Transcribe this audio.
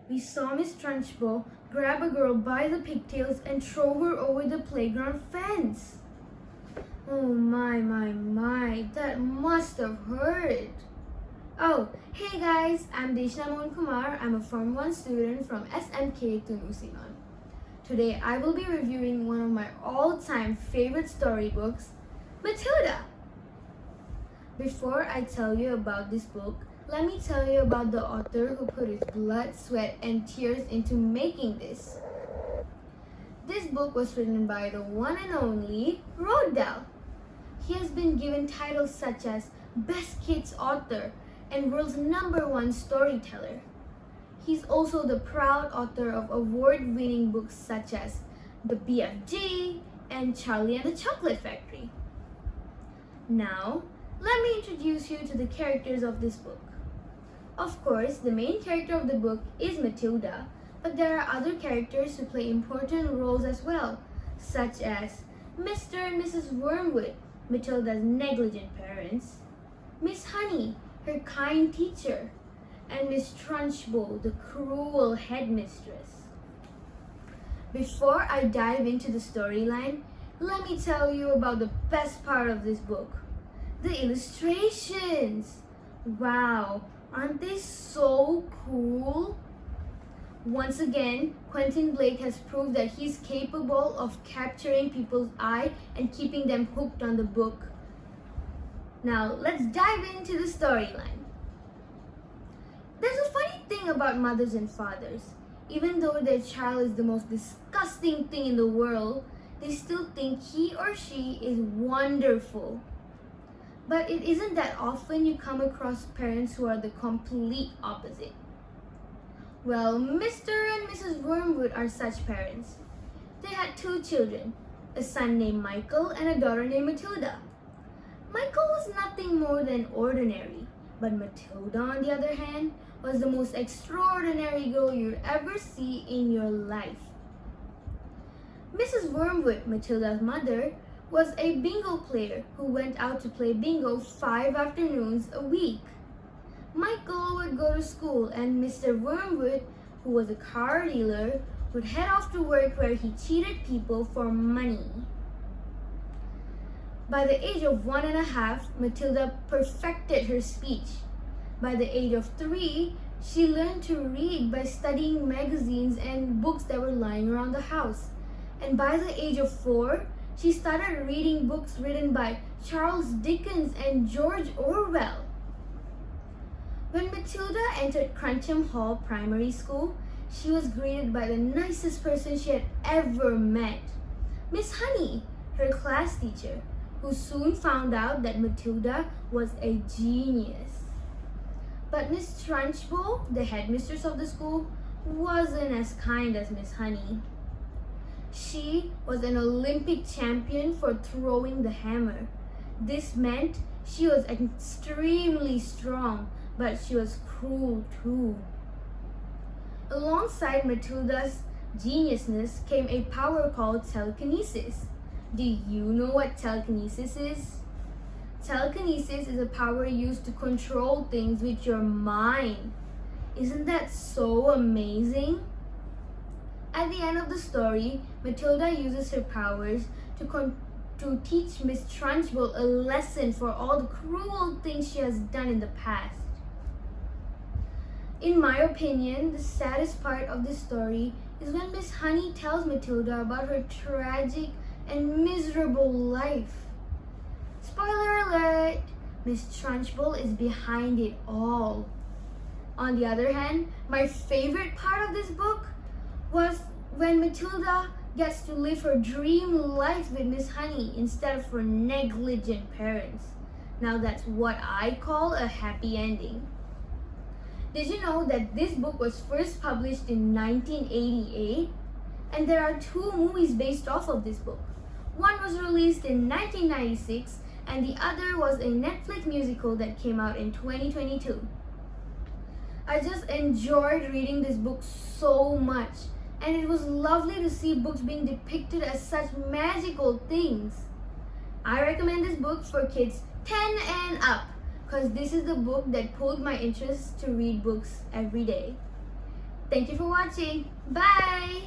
we saw Miss Trunchbull grab a girl by the pigtails and throw her over the playground fence. Oh my, that must have hurt. Oh, hey guys, I'm Deshna Mohan Kumar. I'm a Form 1 student from SMK Tunusinon. Today I will be reviewing one of my all-time favorite storybooks, Matilda. Before I tell you about this book, let me tell you about the author who put his blood, sweat, and tears into making this. This book was written by the one and only Roald Dahl. He has been given titles such as Best Kids Author and World's #1 Storyteller. He's also the proud author of award-winning books such as The BFG and Charlie and the Chocolate Factory. Now, let me introduce you to the characters of this book. Of course, the main character of the book is Matilda, but there are other characters who play important roles as well, such as Mr. and Mrs. Wormwood, Matilda's negligent parents, Miss Honey, her kind teacher, and Miss Trunchbull, the cruel headmistress. Before I dive into the storyline, let me tell you about the best part of this book, the illustrations. Wow, aren't they so cool? Once again, Quentin Blake has proved that he's capable of capturing people's eye and keeping them hooked on the book. Now, let's dive into the storyline. There's a funny thing about mothers and fathers. Even though their child is the most disgusting thing in the world, they still think he or she is wonderful. But it isn't that often you come across parents who are the complete opposite. Well, Mr. and Mrs. Wormwood are such parents. They had 2 children, a son named Michael and a daughter named Matilda. Michael was nothing more than ordinary, but Matilda, on the other hand, was the most extraordinary girl you'd ever see in your life. Mrs. Wormwood, Matilda's mother, was a bingo player who went out to play bingo 5 afternoons a week. Michael would go to school and Mr. Wormwood, who was a car dealer, would head off to work where he cheated people for money. By the age of 1.5, Matilda perfected her speech. By the age of 3, she learned to read by studying magazines and books that were lying around the house. And by the age of 4, she started reading books written by Charles Dickens and George Orwell. When Matilda entered Crunchem Hall Primary School, she was greeted by the nicest person she had ever met, Miss Honey, her class teacher, who soon found out that Matilda was a genius. But Miss Trunchbull, the headmistress of the school, wasn't as kind as Miss Honey. She was an Olympic champion for throwing the hammer. This meant she was extremely strong, but she was cruel too. Alongside Matilda's geniusness came a power called telekinesis. Do you know what telekinesis is? Telekinesis is a power used to control things with your mind. Isn't that so amazing? At the end of the story, Matilda uses her powers to teach Miss Trunchbull a lesson for all the cruel things she has done in the past. In my opinion, the saddest part of this story is when Miss Honey tells Matilda about her tragic and miserable life. Spoiler alert! Miss Trunchbull is behind it all. On the other hand, my favorite part of this book was when Matilda gets to live her dream life with Miss Honey instead of her negligent parents. Now that's what I call a happy ending. Did you know that this book was first published in 1988? And there are 2 movies based off of this book. One was released in 1996 and the other was a Netflix musical that came out in 2022. I just enjoyed reading this book so much, and it was lovely to see books being depicted as such magical things. I recommend this book for kids 10 and up, because this is the book that pulled my interest to read books every day. Thank you for watching. Bye!